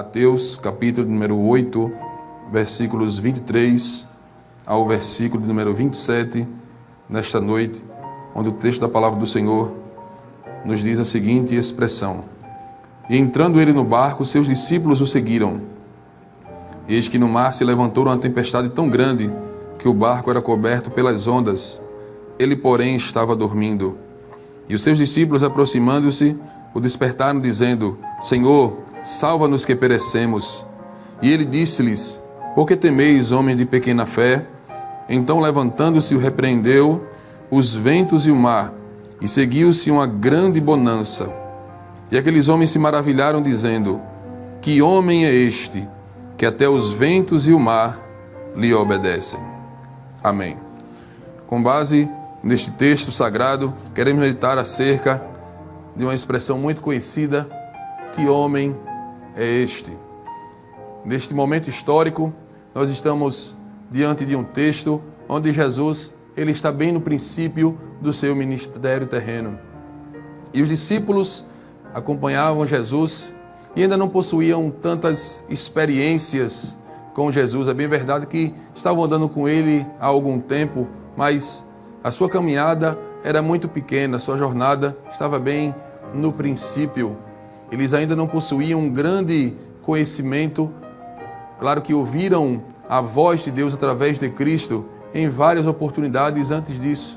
Mateus, capítulo número 8, versículos 23 ao versículo número 27, nesta noite, onde o texto da palavra do Senhor nos diz a seguinte expressão: E entrando ele no barco, seus discípulos o seguiram. Eis que no mar se levantou uma tempestade tão grande que o barco era coberto pelas ondas. Ele, porém, estava dormindo. E os seus discípulos, aproximando-se, o despertaram, dizendo: Senhor, salva-nos que perecemos. E ele disse-lhes: Por que temeis, homens de pequena fé? Então, levantando-se, o repreendeu os ventos e o mar, e seguiu-se uma grande bonança. E aqueles homens se maravilharam, dizendo: Que homem é este, que até os ventos e o mar lhe obedecem? Amém. Com base neste texto sagrado, queremos meditar acerca de uma expressão muito conhecida: que homem é este? Neste momento histórico, nós estamos diante de um texto onde Jesus, ele está bem no princípio do seu ministério terreno. E os discípulos acompanhavam Jesus e ainda não possuíam tantas experiências com Jesus. É bem verdade que estavam andando com ele há algum tempo, mas a sua caminhada era muito pequena, sua jornada estava bem no princípio. Eles ainda não possuíam um grande conhecimento. Claro que ouviram a voz de Deus através de Cristo em várias oportunidades antes disso.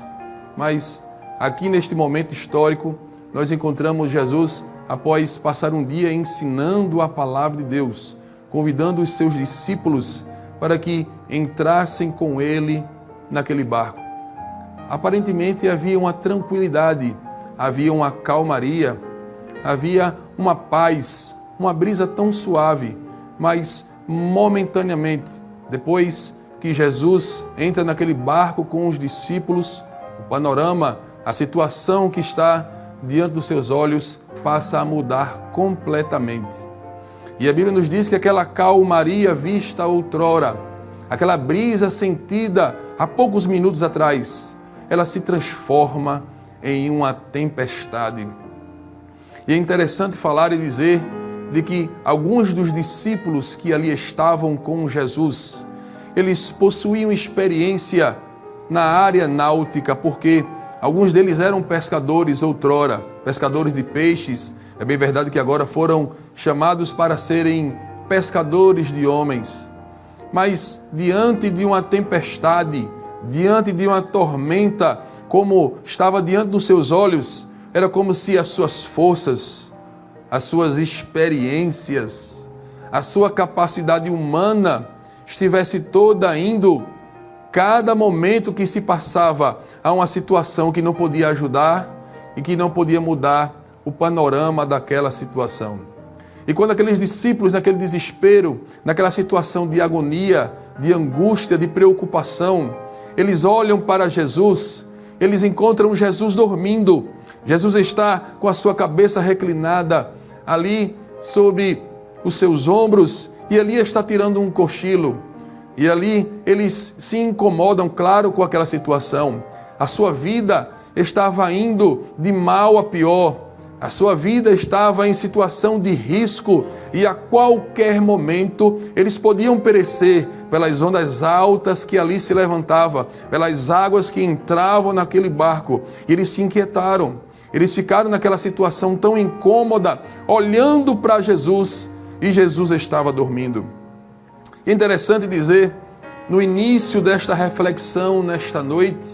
Mas aqui neste momento histórico, nós encontramos Jesus após passar um dia ensinando a palavra de Deus, convidando os seus discípulos para que entrassem com ele naquele barco. Aparentemente havia uma tranquilidade, havia uma calmaria, havia uma paz, uma brisa tão suave, mas momentaneamente, depois que Jesus entra naquele barco com os discípulos, o panorama, a situação que está diante dos seus olhos passa a mudar completamente. E a Bíblia nos diz que aquela calmaria vista outrora, aquela brisa sentida há poucos minutos atrás, ela se transforma em uma tempestade. E é interessante falar e dizer de que alguns dos discípulos que ali estavam com Jesus, eles possuíam experiência na área náutica, porque alguns deles eram pescadores outrora, pescadores de peixes. É bem verdade que agora foram chamados para serem pescadores de homens. Mas diante de uma tempestade, diante de uma tormenta, como estava diante dos seus olhos, era como se as suas forças, as suas experiências, a sua capacidade humana estivesse toda indo, cada momento que se passava, a uma situação que não podia ajudar e que não podia mudar o panorama daquela situação. E quando aqueles discípulos, naquele desespero, naquela situação de agonia, de angústia, de preocupação, eles olham para Jesus, eles encontram Jesus dormindo. Jesus está com a sua cabeça reclinada ali sobre os seus ombros, e ali está tirando um cochilo. E ali eles se incomodam, claro, com aquela situação. A sua vida estava indo de mal a pior. A sua vida estava em situação de risco e a qualquer momento eles podiam perecer pelas ondas altas que ali se levantavam, pelas águas que entravam naquele barco. E eles se inquietaram. Eles ficaram naquela situação tão incômoda, olhando para Jesus, e Jesus estava dormindo. É interessante dizer, no início desta reflexão, nesta noite,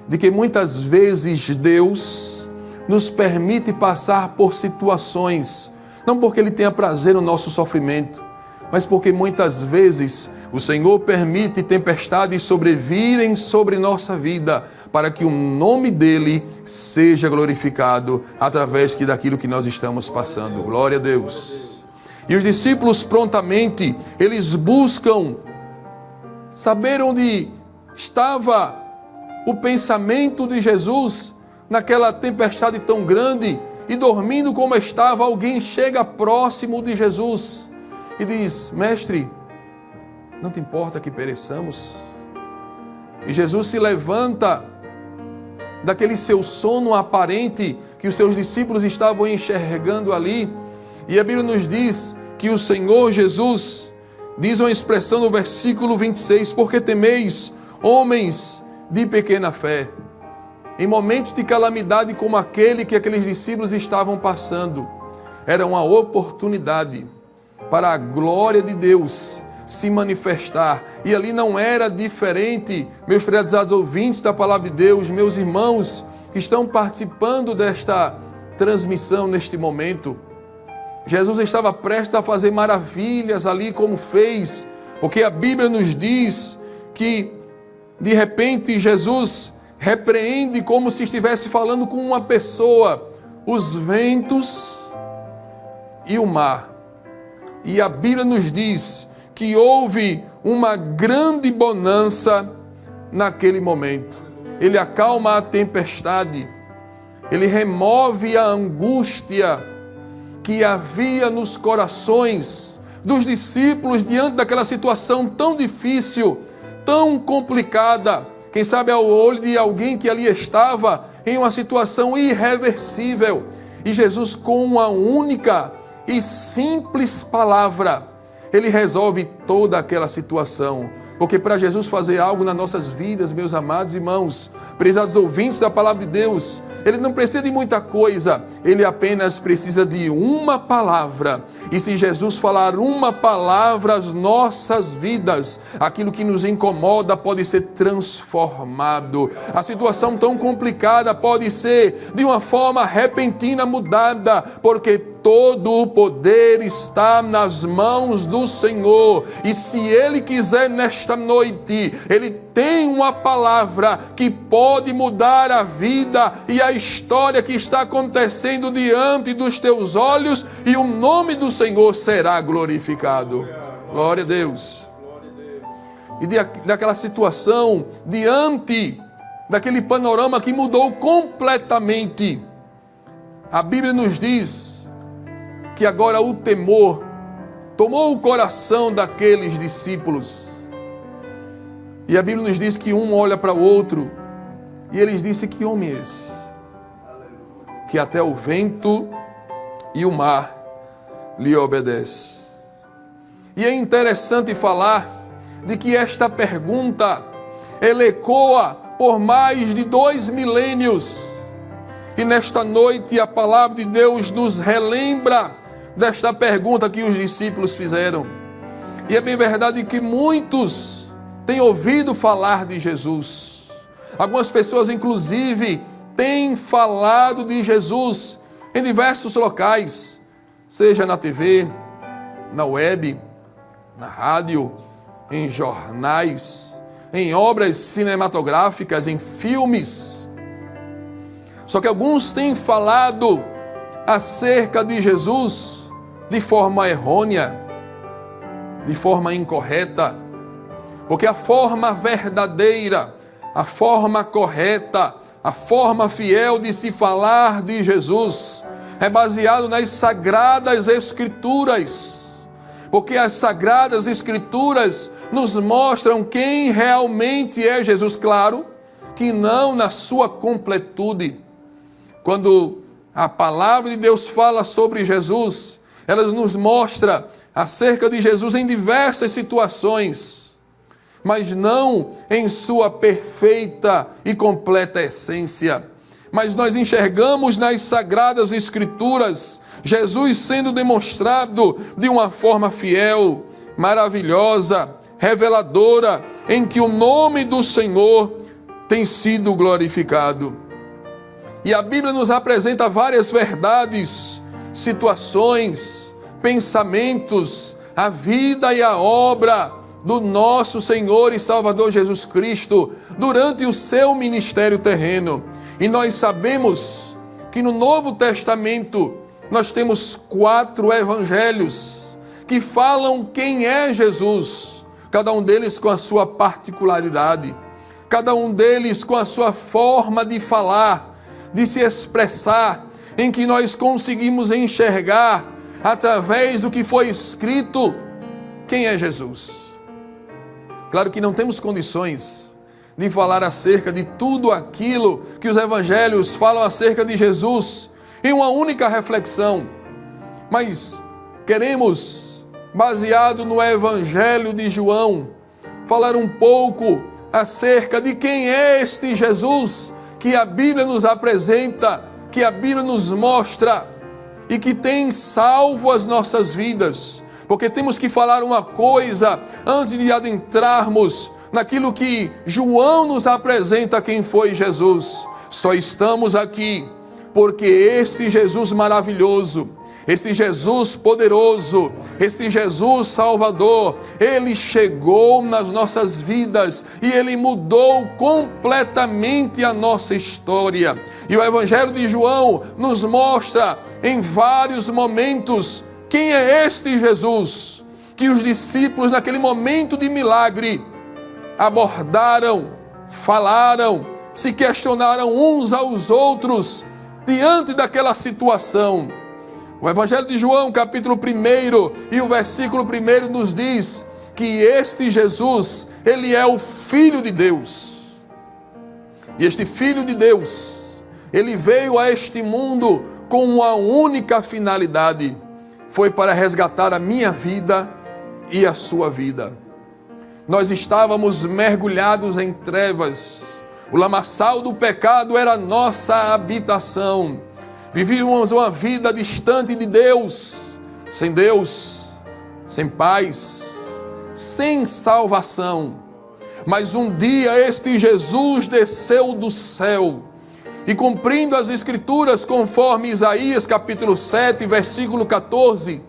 de que muitas vezes Deus nos permite passar por situações, não porque Ele tenha prazer no nosso sofrimento, mas porque muitas vezes o Senhor permite tempestades sobrevirem sobre nossa vida, para que o nome dEle seja glorificado através daquilo que nós estamos passando. Glória a Deus. E os discípulos prontamente, eles buscam saber onde estava o pensamento de Jesus naquela tempestade tão grande, e dormindo como estava, alguém chega próximo de Jesus e diz: Mestre, não te importa que pereçamos? E Jesus se levanta daquele seu sono aparente que os seus discípulos estavam enxergando ali, e a Bíblia nos diz que o Senhor Jesus diz uma expressão no versículo 26, porque temeis, homens de pequena fé. Em momentos de calamidade como aquele que aqueles discípulos estavam passando, era uma oportunidade para a glória de Deus se manifestar. E ali não era diferente, meus prezados ouvintes da palavra de Deus, meus irmãos que estão participando desta transmissão neste momento. Jesus estava prestes a fazer maravilhas ali como fez, porque a Bíblia nos diz que de repente Jesus repreende como se estivesse falando com uma pessoa, os ventos e o mar. E a Bíblia nos diz que houve uma grande bonança naquele momento. Ele acalma a tempestade, ele remove a angústia que havia nos corações dos discípulos diante daquela situação tão difícil, tão complicada. Quem sabe ao olho de alguém que ali estava em uma situação irreversível. E Jesus, com uma única e simples palavra, ele resolve toda aquela situação. Porque para Jesus fazer algo nas nossas vidas, meus amados irmãos, prezados ouvintes da palavra de Deus, ele não precisa de muita coisa, ele apenas precisa de uma palavra. E se Jesus falar uma palavra às nossas vidas, aquilo que nos incomoda pode ser transformado. A situação tão complicada pode ser de uma forma repentina mudada, porque todo o poder está nas mãos do Senhor. E se Ele quiser nesta noite, Ele tem uma palavra que pode mudar a vida e a história que está acontecendo diante dos teus olhos, e o nome do Senhor será glorificado. Glória a Deus. E daquela situação, diante daquele panorama que mudou completamente, a Bíblia nos diz que agora o temor tomou o coração daqueles discípulos. E a Bíblia nos diz que um olha para o outro e eles dizem: que homem é esse? Que até o vento e o mar lhe obedecem. E é interessante falar de que esta pergunta, ela ecoa por mais de 2 milênios. E nesta noite a palavra de Deus nos relembra desta pergunta que os discípulos fizeram. E é bem verdade que muitos têm ouvido falar de Jesus. Algumas pessoas, inclusive, têm falado de Jesus em diversos locais, seja na TV, na web, na rádio, em jornais, em obras cinematográficas, em filmes. Só que alguns têm falado acerca de Jesus de forma errônea, de forma incorreta, porque a forma verdadeira, a forma correta, a forma fiel de se falar de Jesus é baseado nas Sagradas Escrituras, porque as Sagradas Escrituras nos mostram quem realmente é Jesus. Claro que não na sua completude. Quando a palavra de Deus fala sobre Jesus, ela nos mostra acerca de Jesus em diversas situações, mas não em sua perfeita e completa essência. Mas nós enxergamos nas Sagradas Escrituras Jesus sendo demonstrado de uma forma fiel, maravilhosa, reveladora, em que o nome do Senhor tem sido glorificado. E a Bíblia nos apresenta várias verdades, situações, pensamentos, a vida e a obra do nosso Senhor e Salvador Jesus Cristo durante o seu ministério terreno. E nós sabemos que no Novo Testamento nós temos 4 evangelhos que falam quem é Jesus, cada um deles com a sua particularidade, cada um deles com a sua forma de falar, de se expressar, em que nós conseguimos enxergar através do que foi escrito quem é Jesus. Claro que não temos condições de falar acerca de tudo aquilo que os evangelhos falam acerca de Jesus em uma única reflexão, mas queremos baseado no Evangelho de João, falar um pouco acerca de quem é este Jesus que a Bíblia nos apresenta, que a Bíblia nos mostra e que tem salvo as nossas vidas. Porque temos que falar uma coisa antes de adentrarmos naquilo que João nos apresenta quem foi Jesus. Só estamos aqui porque este Jesus maravilhoso, este Jesus poderoso, este Jesus Salvador, Ele chegou nas nossas vidas e Ele mudou completamente a nossa história. E o Evangelho de João nos mostra em vários momentos quem é este Jesus, que os discípulos naquele momento de milagre abordaram, falaram, se questionaram uns aos outros diante daquela situação. O Evangelho de João, capítulo 1 e o versículo 1 nos diz que este Jesus, Ele é o Filho de Deus. E este Filho de Deus, Ele veio a este mundo com uma única finalidade. Foi para resgatar a minha vida e a sua vida. Nós estávamos mergulhados em trevas. O lamaçal do pecado era nossa habitação. Vivíamos uma vida distante de Deus, sem paz, sem salvação. Mas um dia este Jesus desceu do céu e, cumprindo as Escrituras conforme Isaías capítulo 7, versículo 14,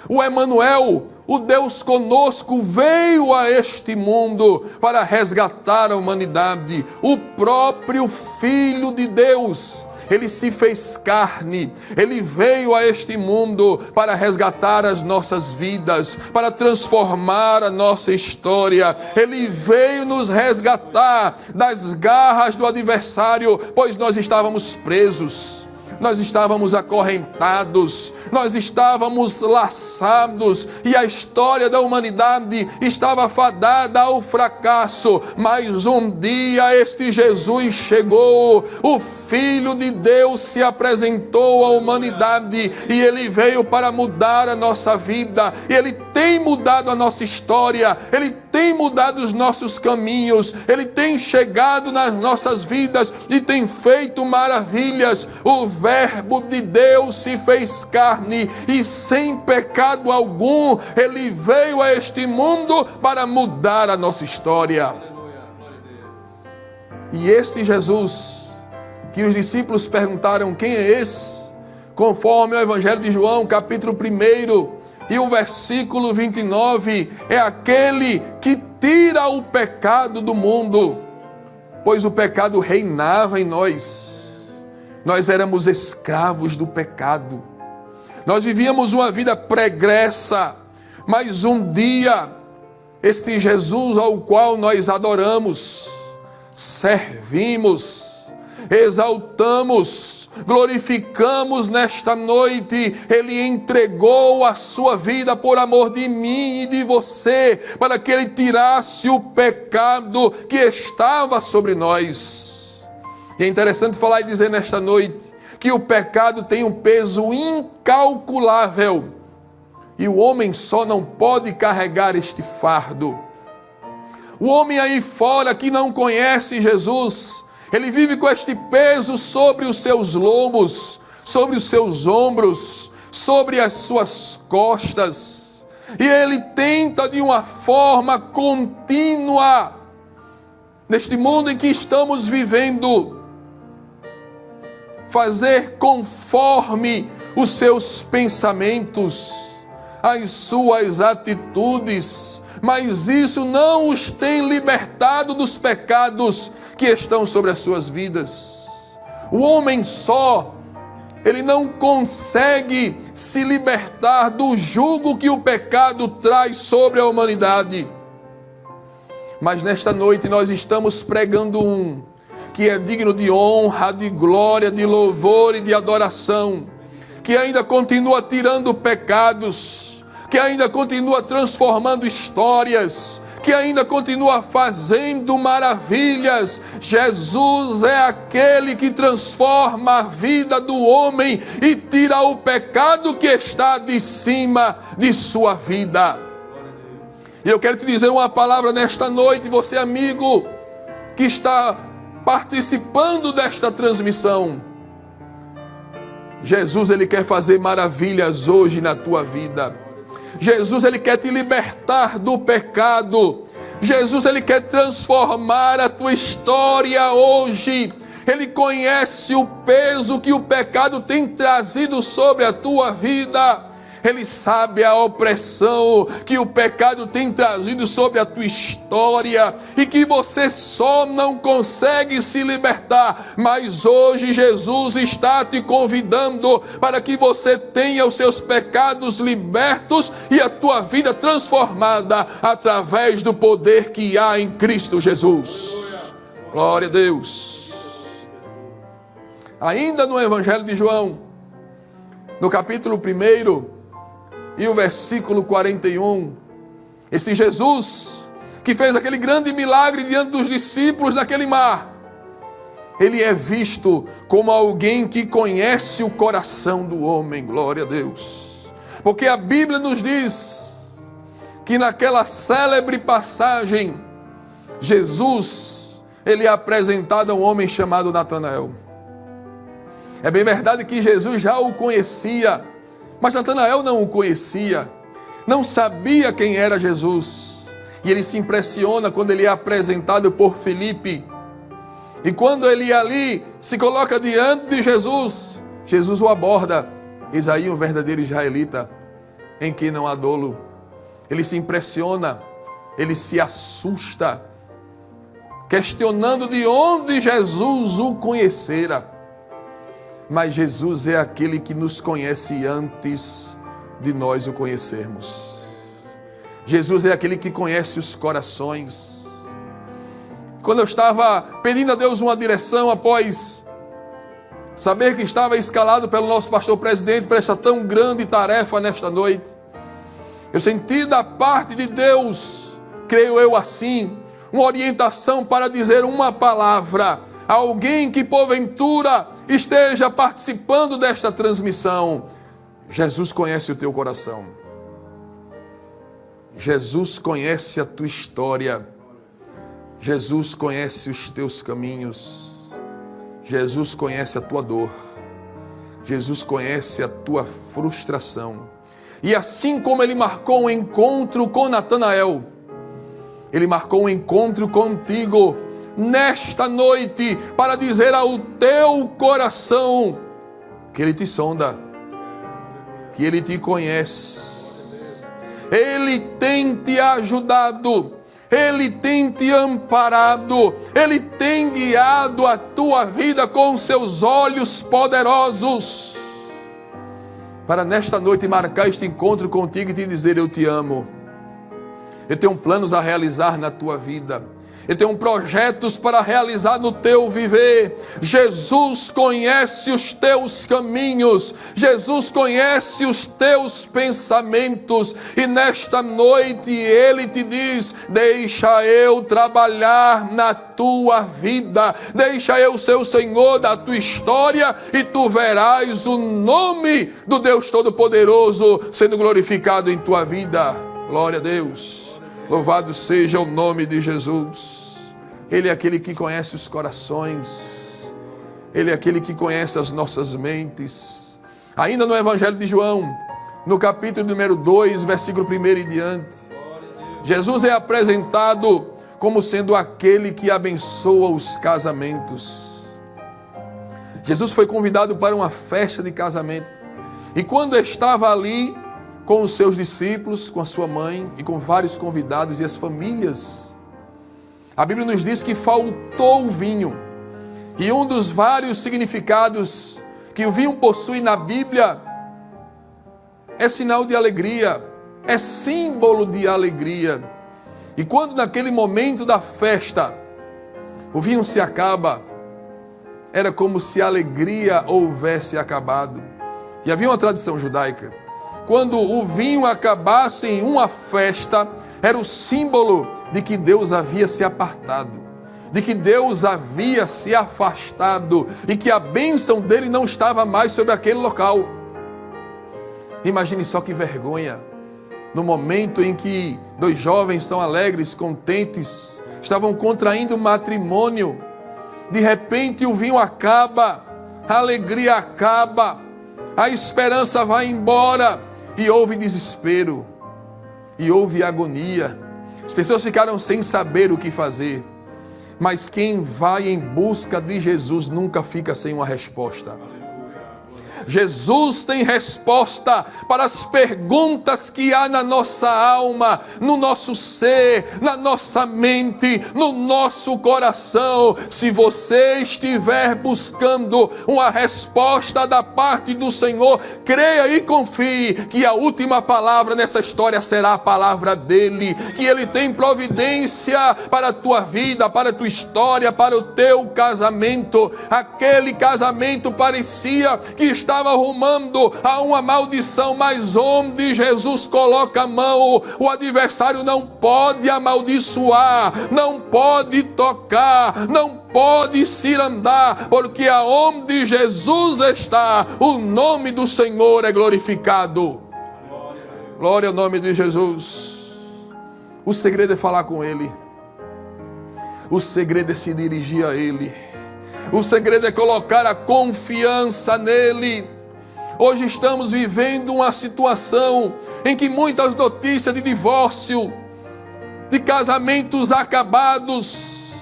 o Emanuel, o Deus conosco, veio a este mundo para resgatar a humanidade. O próprio Filho de Deus, Ele se fez carne, Ele veio a este mundo para resgatar as nossas vidas, para transformar a nossa história. Ele veio nos resgatar das garras do adversário, pois nós estávamos presos. Nós estávamos acorrentados, nós estávamos laçados e a história da humanidade estava fadada ao fracasso. Mas um dia este Jesus chegou, o Filho de Deus se apresentou à humanidade e Ele veio para mudar a nossa vida. Ele tem mudado a nossa história, Ele tem mudado os nossos caminhos, Ele tem chegado nas nossas vidas e tem feito maravilhas. O Verbo de Deus se fez carne e sem pecado algum Ele veio a este mundo para mudar a nossa história. E este Jesus, que os discípulos perguntaram quem é esse, conforme o Evangelho de João, capítulo 1 e o versículo 29, é aquele que tira o pecado do mundo, pois o pecado reinava em nós. Nós éramos escravos do pecado. Nós vivíamos uma vida pregressa, mas um dia, este Jesus ao qual nós adoramos, servimos, exaltamos, glorificamos nesta noite, Ele entregou a sua vida por amor de mim e de você, para que Ele tirasse o pecado que estava sobre nós. E é interessante falar e dizer nesta noite que o pecado tem um peso incalculável e o homem só não pode carregar este fardo. O homem aí fora que não conhece Jesus, ele vive com este peso sobre os seus lombos, sobre os seus ombros, sobre as suas costas. E ele tenta de uma forma contínua, neste mundo em que estamos vivendo, fazer conforme os seus pensamentos, as suas atitudes, mas isso não os tem libertado dos pecados que estão sobre as suas vidas. O homem só, ele não consegue se libertar do jugo que o pecado traz sobre a humanidade. Mas nesta noite nós estamos pregando que é digno de honra, de glória, de louvor e de adoração, que ainda continua tirando pecados, que ainda continua transformando histórias, que ainda continua fazendo maravilhas. Jesus é aquele que transforma a vida do homem e tira o pecado que está de cima de sua vida. E eu quero te dizer uma palavra nesta noite, você amigo que está participando desta transmissão. Jesus, ele quer fazer maravilhas hoje na tua vida. Jesus, ele quer te libertar do pecado. Jesus, ele quer transformar a tua história hoje. Ele conhece o peso que o pecado tem trazido sobre a tua vida. Ele sabe a opressão que o pecado tem trazido sobre a tua história e que você só não consegue se libertar. Mas hoje Jesus está te convidando para que você tenha os seus pecados libertos e a tua vida transformada através do poder que há em Cristo Jesus. Glória a Deus. Ainda no Evangelho de João, no capítulo 1, e o versículo 41, esse Jesus que fez aquele grande milagre diante dos discípulos naquele mar, ele é visto como alguém que conhece o coração do homem. Glória a Deus. Porque a Bíblia nos diz que naquela célebre passagem, Jesus, ele é apresentado a um homem chamado Natanael. É bem verdade que Jesus já o conhecia, mas Natanael não o conhecia, não sabia quem era Jesus. E ele se impressiona quando ele é apresentado por Filipe. E quando ele ali se coloca diante de Jesus, Jesus o aborda. Eis aí um verdadeiro israelita, em quem não há dolo. Ele se impressiona, ele se assusta, questionando de onde Jesus o conhecera. Mas Jesus é aquele que nos conhece antes de nós o conhecermos. Jesus é aquele que conhece os corações. Quando eu estava pedindo a Deus uma direção após saber que estava escalado pelo nosso pastor presidente para essa tão grande tarefa nesta noite, eu senti da parte de Deus, creio eu assim, uma orientação para dizer uma palavra a alguém que porventura esteja participando desta transmissão. Jesus conhece o teu coração. Jesus conhece a tua história. Jesus conhece os teus caminhos. Jesus conhece a tua dor. Jesus conhece a tua frustração. E assim como ele marcou um encontro com Natanael, ele marcou um encontro contigo nesta noite para dizer ao teu coração que ele te sonda, que ele te conhece, ele tem te ajudado, ele tem te amparado, ele tem guiado a tua vida com seus olhos poderosos, para nesta noite marcar este encontro contigo e te dizer: eu te amo, eu tenho planos a realizar na tua vida, eu tenho projetos para realizar no teu viver. Jesus conhece os teus caminhos, Jesus conhece os teus pensamentos, e nesta noite Ele te diz: deixa eu trabalhar na tua vida, deixa eu ser o Senhor da tua história, e tu verás o nome do Deus Todo-Poderoso sendo glorificado em tua vida. Glória a Deus. Louvado seja o nome de Jesus. Ele é aquele que conhece os corações. Ele é aquele que conhece as nossas mentes. Ainda no Evangelho de João, no capítulo número 2, versículo 1 e diante, Jesus é apresentado como sendo aquele que abençoa os casamentos. Jesus foi convidado para uma festa de casamento. E quando estava ali com os seus discípulos, com a sua mãe e com vários convidados e as famílias, a Bíblia nos diz que faltou o vinho. E um dos vários significados que o vinho possui na Bíblia é sinal de alegria, é símbolo de alegria. E quando naquele momento da festa o vinho se acaba, era como se a alegria houvesse acabado. E havia uma tradição judaica: quando o vinho acabasse em uma festa, era o símbolo de que Deus havia se apartado, de que Deus havia se afastado e que a bênção dele não estava mais sobre aquele local. Imagine só que vergonha, no momento em que dois jovens tão alegres, contentes, estavam contraindo matrimônio, de repente o vinho acaba, a alegria acaba, a esperança vai embora e houve desespero, e houve agonia. As pessoas ficaram sem saber o que fazer. Mas quem vai em busca de Jesus nunca fica sem uma resposta. Jesus tem resposta para as perguntas que há na nossa alma, no nosso ser, na nossa mente, no nosso coração. Se você estiver buscando uma resposta da parte do Senhor, creia e confie que a última palavra nessa história será a palavra dele, que ele tem providência para a tua vida, para a tua história, para o teu casamento. Aquele casamento parecia que estava arrumando a uma maldição, mas onde Jesus coloca a mão, o adversário não pode amaldiçoar, não pode tocar, não pode se andar, porque aonde Jesus está, o nome do Senhor é glorificado. Glória ao nome de Jesus. O segredo é falar com Ele, o segredo é se dirigir a Ele, o segredo é colocar a confiança nele. Hoje estamos vivendo uma situação em que muitas notícias de divórcio, de casamentos acabados,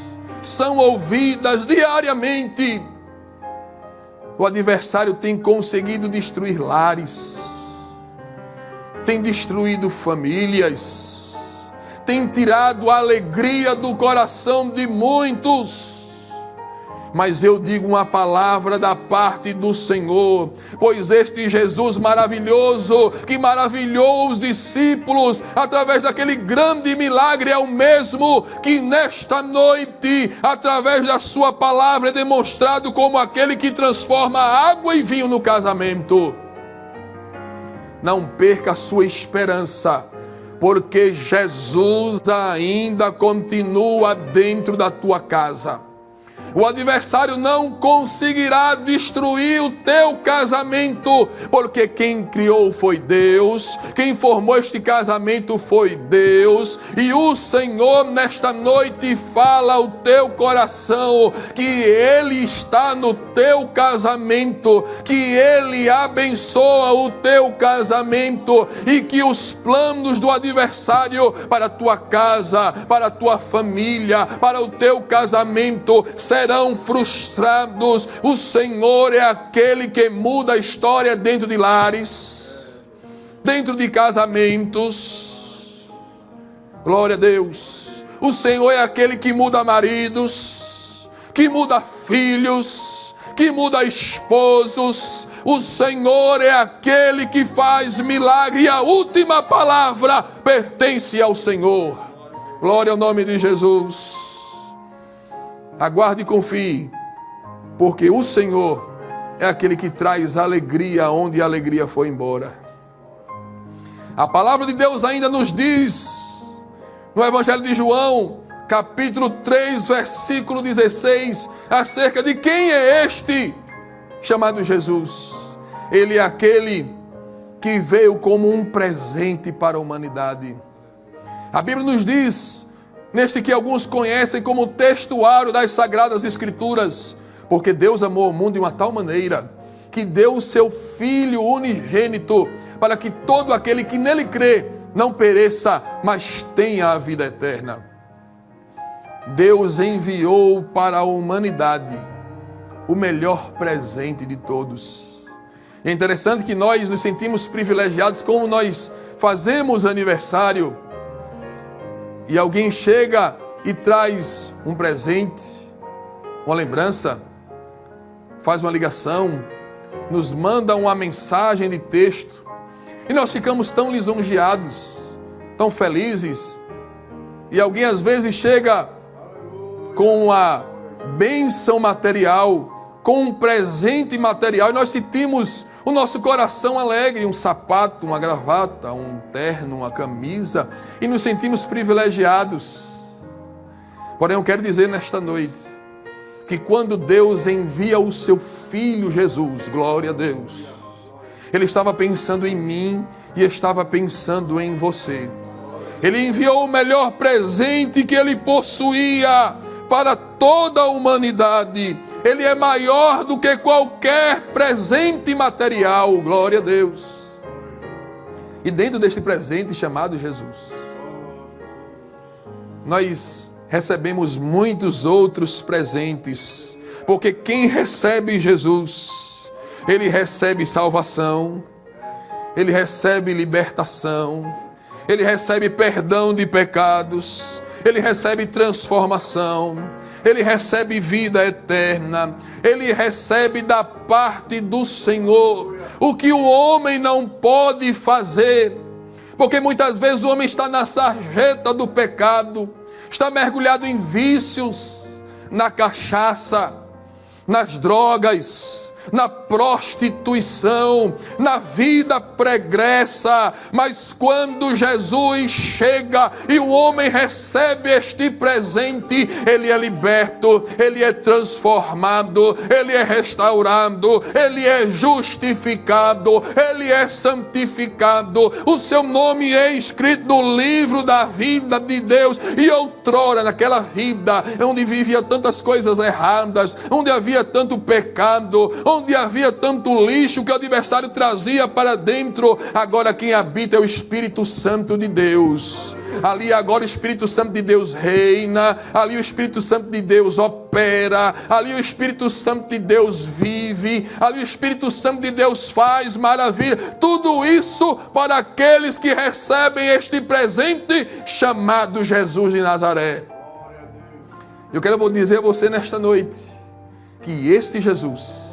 são ouvidas diariamente. O adversário tem conseguido destruir lares, tem destruído famílias, tem tirado a alegria do coração de muitos. Mas eu digo uma palavra da parte do Senhor, pois este Jesus maravilhoso, que maravilhou os discípulos através daquele grande milagre, é o mesmo que nesta noite, através da sua palavra, é demonstrado como aquele que transforma água em vinho no casamento. Não perca a sua esperança, porque Jesus ainda continua dentro da tua casa. O adversário não conseguirá destruir o teu casamento, porque quem criou foi Deus, quem formou este casamento foi Deus, e o Senhor nesta noite fala ao teu coração que Ele está no teu casamento, que Ele abençoa o teu casamento, e que os planos do adversário para a tua casa, para a tua família, para o teu casamento serão frustrados. O Senhor é aquele que muda a história dentro de lares, dentro de casamentos. Glória a Deus. O Senhor é aquele que muda maridos, que muda filhos, que muda esposos. O Senhor é aquele que faz milagre, e a última palavra pertence ao Senhor. Glória ao nome de Jesus. Aguarde e confie, porque o Senhor é aquele que traz alegria onde a alegria foi embora. A palavra de Deus ainda nos diz, no Evangelho de João, capítulo 3, versículo 16, acerca de quem é este chamado Jesus. Ele é aquele que veio como um presente para a humanidade. A Bíblia nos diz, neste que alguns conhecem como o textuário das Sagradas Escrituras, porque Deus amou o mundo de uma tal maneira que deu o seu Filho unigênito, para que todo aquele que nele crê não pereça, mas tenha a vida eterna. Deus enviou para a humanidade o melhor presente de todos. É interessante que nós nos sentimos privilegiados, como nós fazemos aniversário, e alguém chega e traz um presente, uma lembrança, faz uma ligação, nos manda uma mensagem de texto, e nós ficamos tão lisonjeados, tão felizes. E alguém às vezes chega com a bênção material, com um presente material, e nós sentimos o nosso coração alegre, um sapato, uma gravata, um terno, uma camisa, e nos sentimos privilegiados. Porém, eu quero dizer nesta noite, que quando Deus envia o seu Filho Jesus, glória a Deus, Ele estava pensando em mim e estava pensando em você. Ele enviou o melhor presente que Ele possuía para toda a humanidade. Ele é maior do que qualquer presente material, glória a Deus. E dentro deste presente chamado Jesus, nós recebemos muitos outros presentes, porque quem recebe Jesus, ele recebe salvação, ele recebe libertação, ele recebe perdão de pecados, ele recebe transformação, ele recebe vida eterna, ele recebe da parte do Senhor o que o homem não pode fazer, porque muitas vezes o homem está na sarjeta do pecado, está mergulhado em vícios, na cachaça, nas drogas, na prostituição, na vida pregressa. Mas quando Jesus chega e o homem recebe este presente, ele é liberto, ele é transformado, ele é restaurado, ele é justificado, ele é santificado. O seu nome é escrito no livro da vida de Deus. E outrora, naquela vida onde vivia tantas coisas erradas, onde havia tanto pecado, onde havia tanto lixo que o adversário trazia para dentro, agora quem habita é o Espírito Santo de Deus. Ali agora o Espírito Santo de Deus reina, ali o Espírito Santo de Deus opera, ali o Espírito Santo de Deus vive, ali o Espírito Santo de Deus faz maravilha. Tudo isso para aqueles que recebem este presente chamado Jesus de Nazaré. Eu quero dizer a você nesta noite que este Jesus,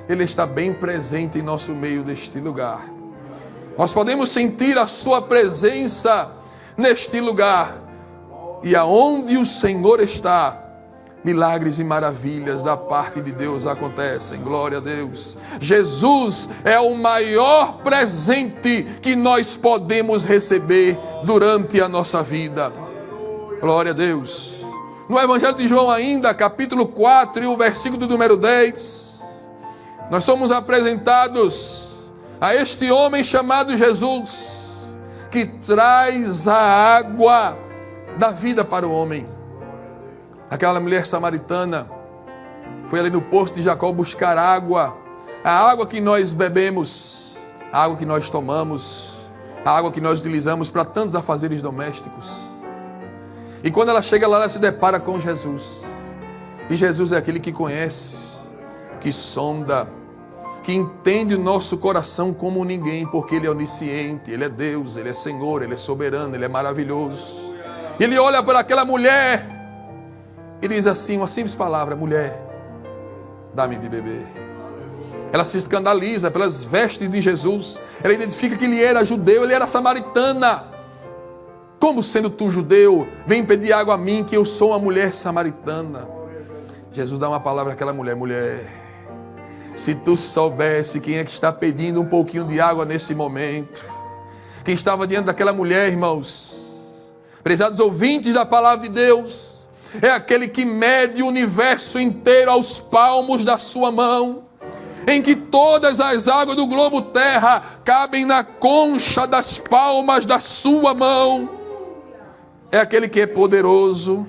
Ele está bem presente em nosso meio neste lugar. Nós podemos sentir a sua presença neste lugar. E aonde o Senhor está, milagres e maravilhas da parte de Deus acontecem. Glória a Deus. Jesus é o maior presente que nós podemos receber durante a nossa vida. Glória a Deus. No Evangelho de João ainda, capítulo 4 e o versículo número 10... nós somos apresentados a este homem chamado Jesus, que traz a água da vida para o homem. Aquela mulher samaritana foi ali no poço de Jacó buscar água, a água que nós bebemos, a água que nós tomamos, a água que nós utilizamos para tantos afazeres domésticos. E quando ela chega lá, ela se depara com Jesus. E Jesus é aquele que conhece, que sonda, que entende o nosso coração como ninguém, porque Ele é onisciente, Ele é Deus, Ele é Senhor, Ele é soberano, Ele é maravilhoso. E Ele olha para aquela mulher e diz assim, uma simples palavra: mulher, dá-me de beber. Ela se escandaliza pelas vestes de Jesus, ela identifica que ele era judeu, ele era samaritana. Como sendo tu judeu, vem pedir água a mim, que eu sou uma mulher samaritana? Jesus dá uma palavra àquela mulher: mulher, se tu soubesse quem é que está pedindo um pouquinho de água nesse momento, quem estava diante daquela mulher, irmãos, prezados ouvintes da palavra de Deus, é aquele que mede o universo inteiro aos palmos da sua mão, em que todas as águas do globo terra cabem na concha das palmas da sua mão. É aquele que é poderoso,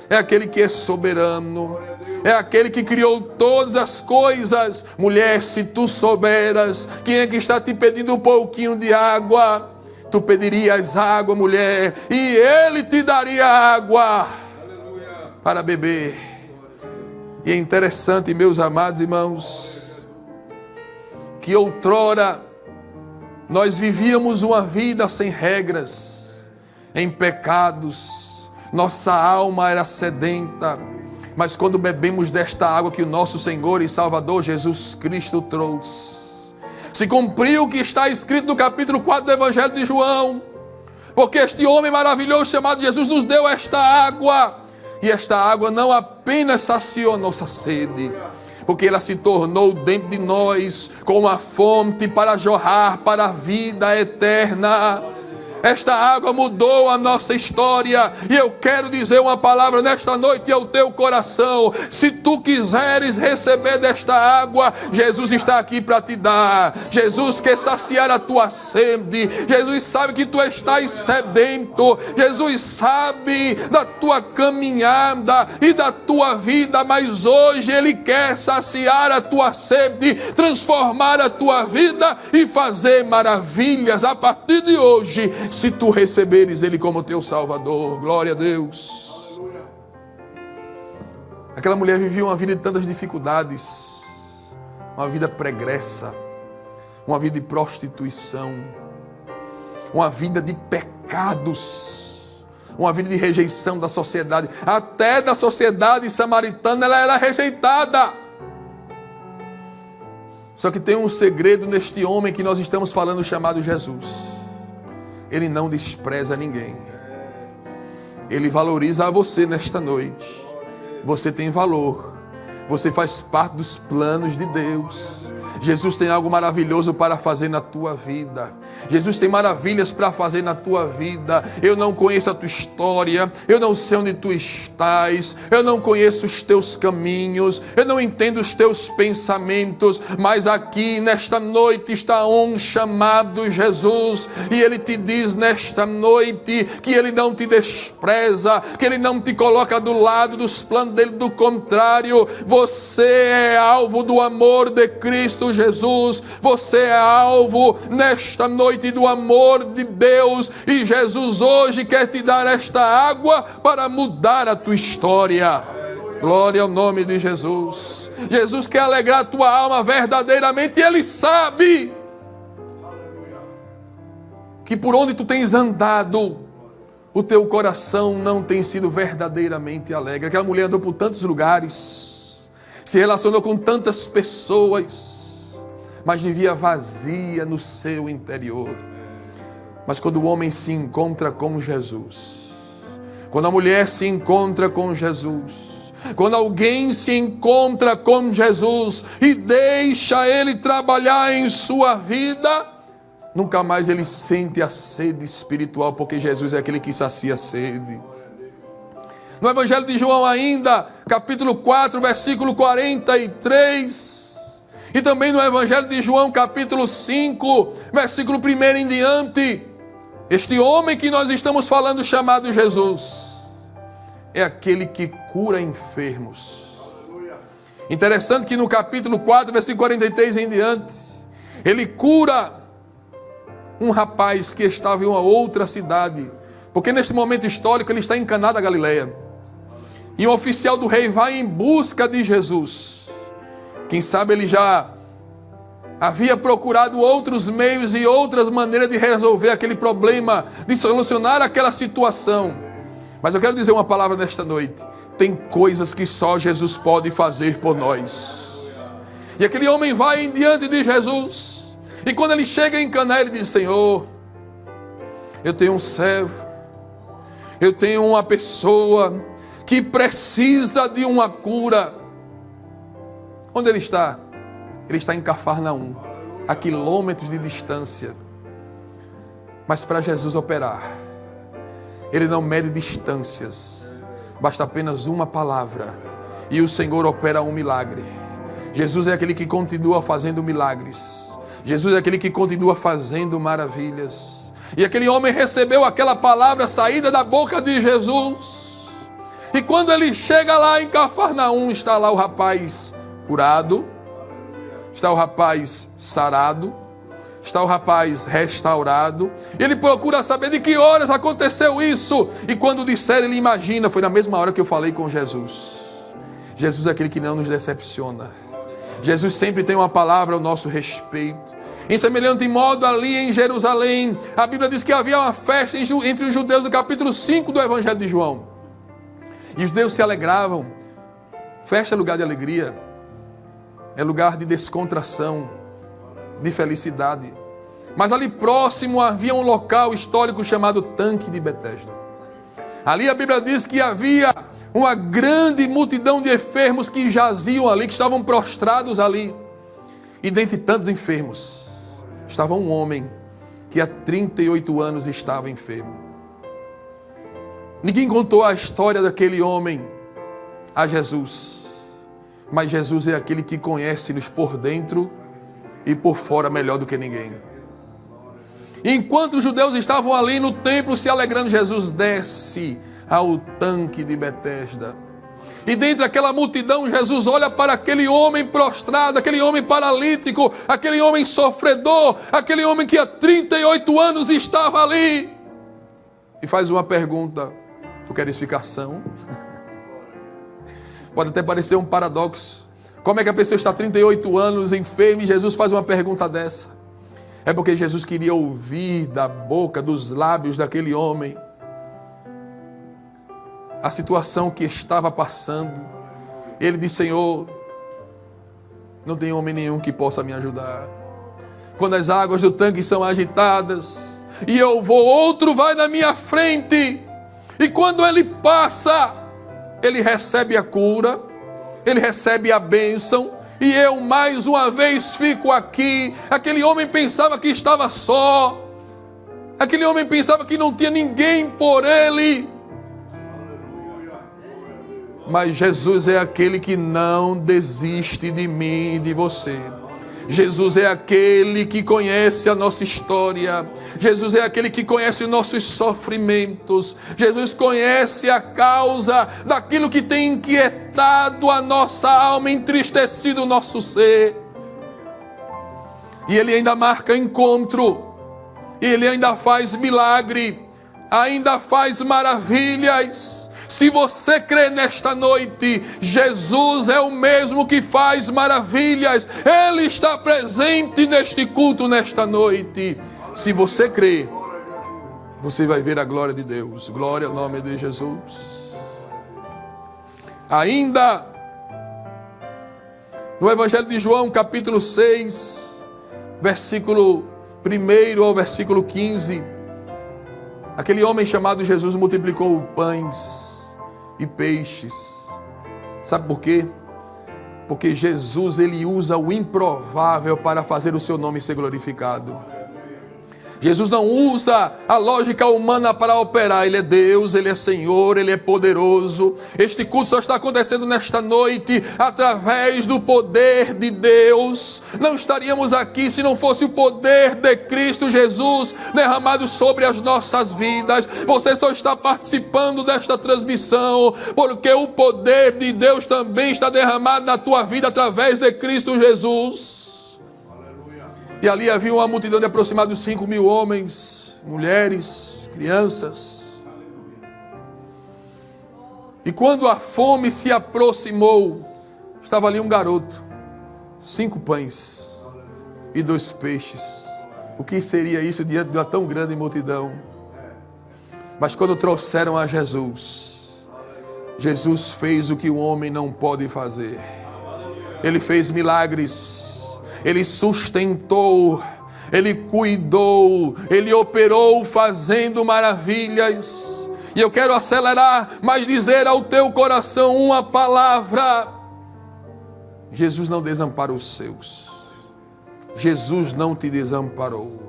é aquele que é soberano, é aquele que criou todas as coisas. Mulher, se tu souberas quem é que está te pedindo um pouquinho de água, tu pedirias água, mulher, e ele te daria água para beber. E é interessante, meus amados irmãos, que outrora nós vivíamos uma vida sem regras, em pecados, nossa alma era sedenta, mas quando bebemos desta água que o nosso Senhor e Salvador Jesus Cristo trouxe, se cumpriu o que está escrito no capítulo 4 do Evangelho de João, porque este homem maravilhoso chamado Jesus nos deu esta água, e esta água não apenas saciou nossa sede, porque ela se tornou dentro de nós como uma fonte para jorrar para a vida eterna. Esta água mudou a nossa história, e eu quero dizer uma palavra nesta noite ao teu coração. Se tu quiseres receber desta água, Jesus está aqui para te dar. Jesus quer saciar a tua sede. Jesus sabe que tu estás sedento. Jesus sabe da tua caminhada e da tua vida, mas hoje Ele quer saciar a tua sede, transformar a tua vida e fazer maravilhas a partir de hoje, se tu receberes Ele como teu Salvador. Glória a Deus. Aquela mulher vivia uma vida de tantas dificuldades, uma vida pregressa, uma vida de prostituição, uma vida de pecados, uma vida de rejeição da sociedade. Até da sociedade samaritana ela era rejeitada. Só que tem um segredo neste homem que nós estamos falando, chamado Jesus. Ele não despreza ninguém. Ele valoriza você nesta noite. Você tem valor. Você faz parte dos planos de Deus. Jesus tem algo maravilhoso para fazer na tua vida. Jesus tem maravilhas para fazer na tua vida. Eu não conheço a tua história. Eu não sei onde tu estás. Eu não conheço os teus caminhos. Eu não entendo os teus pensamentos. Mas aqui nesta noite está um chamado Jesus. E Ele te diz nesta noite que Ele não te despreza, que Ele não te coloca do lado dos planos dele. Do contrário, você é alvo do amor de Cristo Jesus. Você é alvo nesta noite do amor de Deus, e Jesus hoje quer te dar esta água para mudar a tua história. Glória ao nome de Jesus. Jesus quer alegrar a tua alma verdadeiramente, e Ele sabe que por onde tu tens andado, o teu coração não tem sido verdadeiramente alegre. Aquela mulher andou por tantos lugares, se relacionou com tantas pessoas, mas vivia vazia no seu interior. Mas quando o homem se encontra com Jesus, quando a mulher se encontra com Jesus, quando alguém se encontra com Jesus e deixa Ele trabalhar em sua vida, nunca mais ele sente a sede espiritual, porque Jesus é aquele que sacia a sede. No Evangelho de João ainda, capítulo 4, versículo 43... E também no Evangelho de João, capítulo 5, versículo 1 em diante, este homem que nós estamos falando, chamado Jesus, é aquele que cura enfermos. Interessante que no capítulo 4, versículo 43 em diante, ele cura um rapaz que estava em uma outra cidade, porque neste momento histórico ele está em Caná da Galileia, e um oficial do rei vai em busca de Jesus. Quem sabe ele já havia procurado outros meios e outras maneiras de resolver aquele problema, de solucionar aquela situação. Mas eu quero dizer uma palavra nesta noite. Tem coisas que só Jesus pode fazer por nós. E aquele homem vai diante de Jesus. E quando ele chega em Caná, ele diz: Senhor, eu tenho um servo, eu tenho uma pessoa que precisa de uma cura. Onde ele está? Ele está em Cafarnaum, a quilômetros de distância. Mas para Jesus operar, Ele não mede distâncias. Basta apenas uma palavra e o Senhor opera um milagre. Jesus é aquele que continua fazendo milagres. Jesus é aquele que continua fazendo maravilhas. E aquele homem recebeu aquela palavra saída da boca de Jesus. E quando ele chega lá em Cafarnaum, está lá o rapaz curado, está o rapaz sarado, está o rapaz restaurado. Ele procura saber de que horas aconteceu isso. E quando disser, ele imagina, foi na mesma hora que eu falei com Jesus. Jesus é aquele que não nos decepciona. Jesus sempre tem uma palavra ao nosso respeito. Em semelhante modo, ali em Jerusalém, a Bíblia diz que havia uma festa entre os judeus, no capítulo 5 do Evangelho de João. E os judeus se alegravam. Festa é lugar de alegria. É lugar de descontração, de felicidade. Mas ali próximo havia um local histórico chamado Tanque de Betesda. Ali a Bíblia diz que havia uma grande multidão de enfermos que jaziam ali, que estavam prostrados ali. E dentre tantos enfermos, estava um homem que há 38 anos estava enfermo. Ninguém contou a história daquele homem a Jesus, mas Jesus é aquele que conhece-nos por dentro e por fora melhor do que ninguém. E enquanto os judeus estavam ali no templo se alegrando, Jesus desce ao tanque de Betesda. E dentre aquela multidão, Jesus olha para aquele homem prostrado, aquele homem paralítico, aquele homem sofredor, aquele homem que há 38 anos estava ali. E faz uma pergunta: tu queres ficar são? Pode até parecer um paradoxo. Como é que a pessoa está há 38 anos enferma e Jesus faz uma pergunta dessa? É porque Jesus queria ouvir da boca, dos lábios daquele homem a situação que estava passando. Ele disse: Senhor, não tem homem nenhum que possa me ajudar. Quando as águas do tanque são agitadas e eu vou, outro vai na minha frente. E quando ele passa, ele recebe a cura, ele recebe a bênção, e eu mais uma vez fico aqui. Aquele homem pensava que estava só, aquele homem pensava que não tinha ninguém por ele. Mas Jesus é aquele que não desiste de mim e de você. Jesus é aquele que conhece a nossa história. Jesus é aquele que conhece nossos sofrimentos. Jesus conhece a causa daquilo que tem inquietado a nossa alma, entristecido o nosso ser. E Ele ainda marca encontro. Ele ainda faz milagre. Ainda faz maravilhas. Se você crê nesta noite, Jesus é o mesmo que faz maravilhas. Ele está presente neste culto, nesta noite. Se você crê, você vai ver a glória de Deus. Glória ao nome de Jesus. Ainda no Evangelho de João, capítulo 6, versículo 1 ao versículo 15, aquele homem chamado Jesus multiplicou pães e peixes. Sabe por quê? Porque Jesus, ele usa o improvável para fazer o seu nome ser glorificado. Jesus não usa a lógica humana para operar. Ele é Deus, Ele é Senhor, Ele é poderoso. Este culto só está acontecendo nesta noite através do poder de Deus. Não estaríamos aqui se não fosse o poder de Cristo Jesus derramado sobre as nossas vidas. Você só está participando desta transmissão porque o poder de Deus também está derramado na tua vida através de Cristo Jesus. E ali havia uma multidão de aproximadamente 5.000 homens, mulheres, crianças. E quando a fome se aproximou, estava ali um garoto, 5 pães e 2 peixes. O que seria isso diante de uma tão grande multidão? Mas quando trouxeram a Jesus, Jesus fez o que o homem não pode fazer. Ele fez milagres. Ele sustentou, Ele cuidou, Ele operou fazendo maravilhas. E eu quero acelerar, mas dizer ao teu coração uma palavra: Jesus não desampara os seus. Jesus não te desamparou.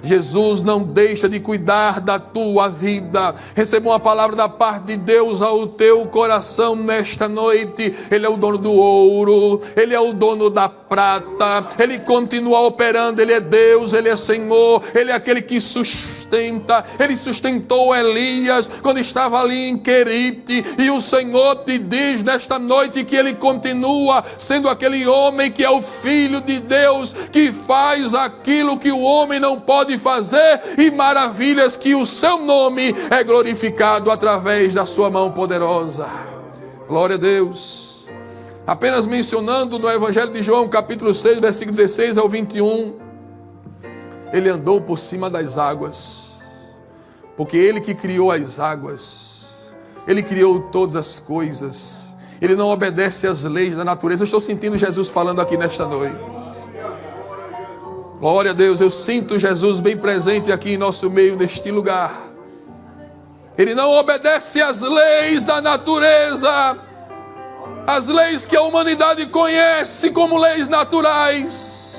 Jesus não deixa de cuidar da tua vida. Receba uma palavra da parte de Deus ao teu coração nesta noite. Ele é o dono do ouro, Ele é o dono da prata, Ele continua operando. Ele é Deus, Ele é Senhor, Ele é aquele que sustenta. Ele sustentou Elias quando estava ali em Querite, e o Senhor te diz nesta noite que Ele continua sendo aquele homem que é o Filho de Deus, que faz aquilo que o homem não pode fazer, e maravilhas que o seu nome é glorificado através da sua mão poderosa. Glória a Deus. Apenas mencionando no Evangelho de João, capítulo 6, versículo 16 ao 21, Ele andou por cima das águas, porque Ele que criou as águas, Ele criou todas as coisas. Ele não obedece às leis da natureza. Eu estou sentindo Jesus falando aqui nesta noite. Glória a Deus, eu sinto Jesus bem presente aqui em nosso meio, neste lugar. Ele não obedece às leis da natureza, as leis que a humanidade conhece como leis naturais.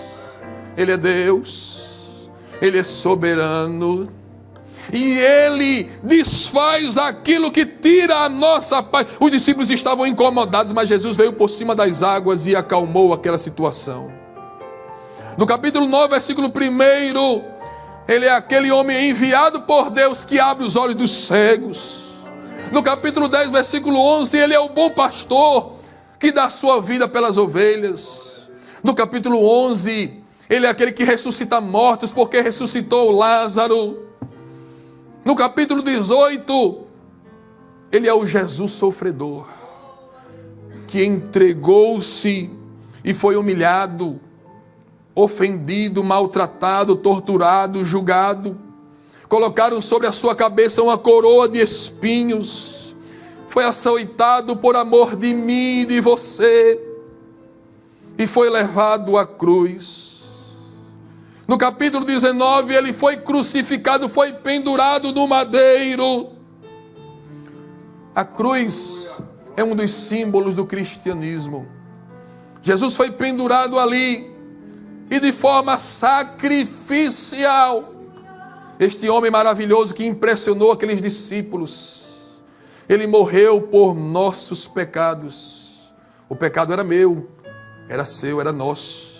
Ele é Deus, Ele é soberano, e Ele desfaz aquilo que tira a nossa paz. Os discípulos estavam incomodados, mas Jesus veio por cima das águas e acalmou aquela situação. No capítulo 9, versículo 1, Ele é aquele homem enviado por Deus que abre os olhos dos cegos. No capítulo 10, versículo 11, Ele é o bom pastor que dá sua vida pelas ovelhas. No capítulo 11, Ele é aquele que ressuscita mortos, porque ressuscitou Lázaro. No capítulo 18, Ele é o Jesus sofredor, que entregou-se e foi humilhado, ofendido, maltratado, torturado, julgado. Colocaram sobre a sua cabeça uma coroa de espinhos. Foi açoitado por amor de mim e de você, e foi levado à cruz. No capítulo 19, Ele foi crucificado, foi pendurado no madeiro. A cruz é um dos símbolos do cristianismo. Jesus foi pendurado ali, e de forma sacrificial. Este homem maravilhoso que impressionou aqueles discípulos, Ele morreu por nossos pecados. O pecado era meu, era seu, era nosso.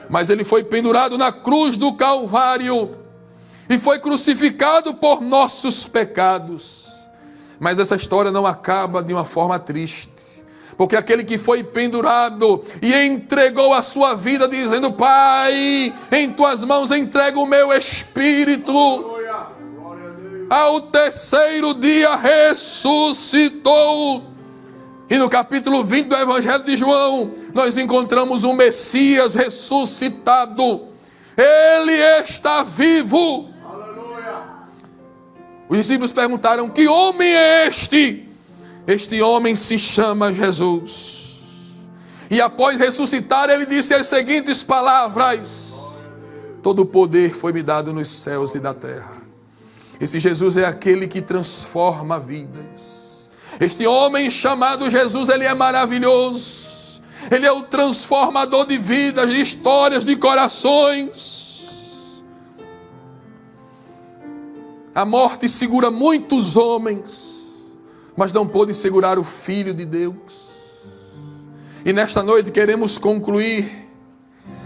Mas Ele foi pendurado na cruz do Calvário e foi crucificado por nossos pecados. Mas essa história não acaba de uma forma triste, porque aquele que foi pendurado e entregou a sua vida dizendo: Pai, em tuas mãos entrego o meu espírito, ao terceiro dia ressuscitou. E no capítulo 20 do Evangelho de João, nós encontramos o Messias ressuscitado. Ele está vivo. Aleluia. Os discípulos perguntaram: que homem é este? Este homem se chama Jesus. E após ressuscitar, Ele disse as seguintes palavras: todo o poder foi me dado nos céus e da terra. Esse Jesus é aquele que transforma vidas. Este homem chamado Jesus, Ele é maravilhoso. Ele é o transformador de vidas, de histórias, de corações. A morte segura muitos homens, mas não pôde segurar o Filho de Deus. E nesta noite queremos concluir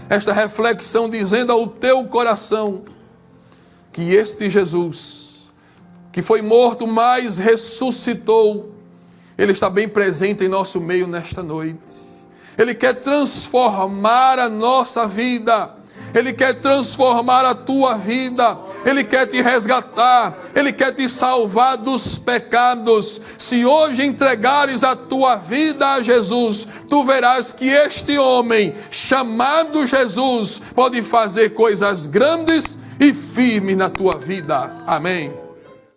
esta reflexão dizendo ao teu coração que este Jesus, que foi morto, mas ressuscitou, Ele está bem presente em nosso meio nesta noite. Ele quer transformar a nossa vida. Ele quer transformar a tua vida. Ele quer te resgatar. Ele quer te salvar dos pecados. Se hoje entregares a tua vida a Jesus, tu verás que este homem chamado Jesus pode fazer coisas grandes e firmes na tua vida. Amém.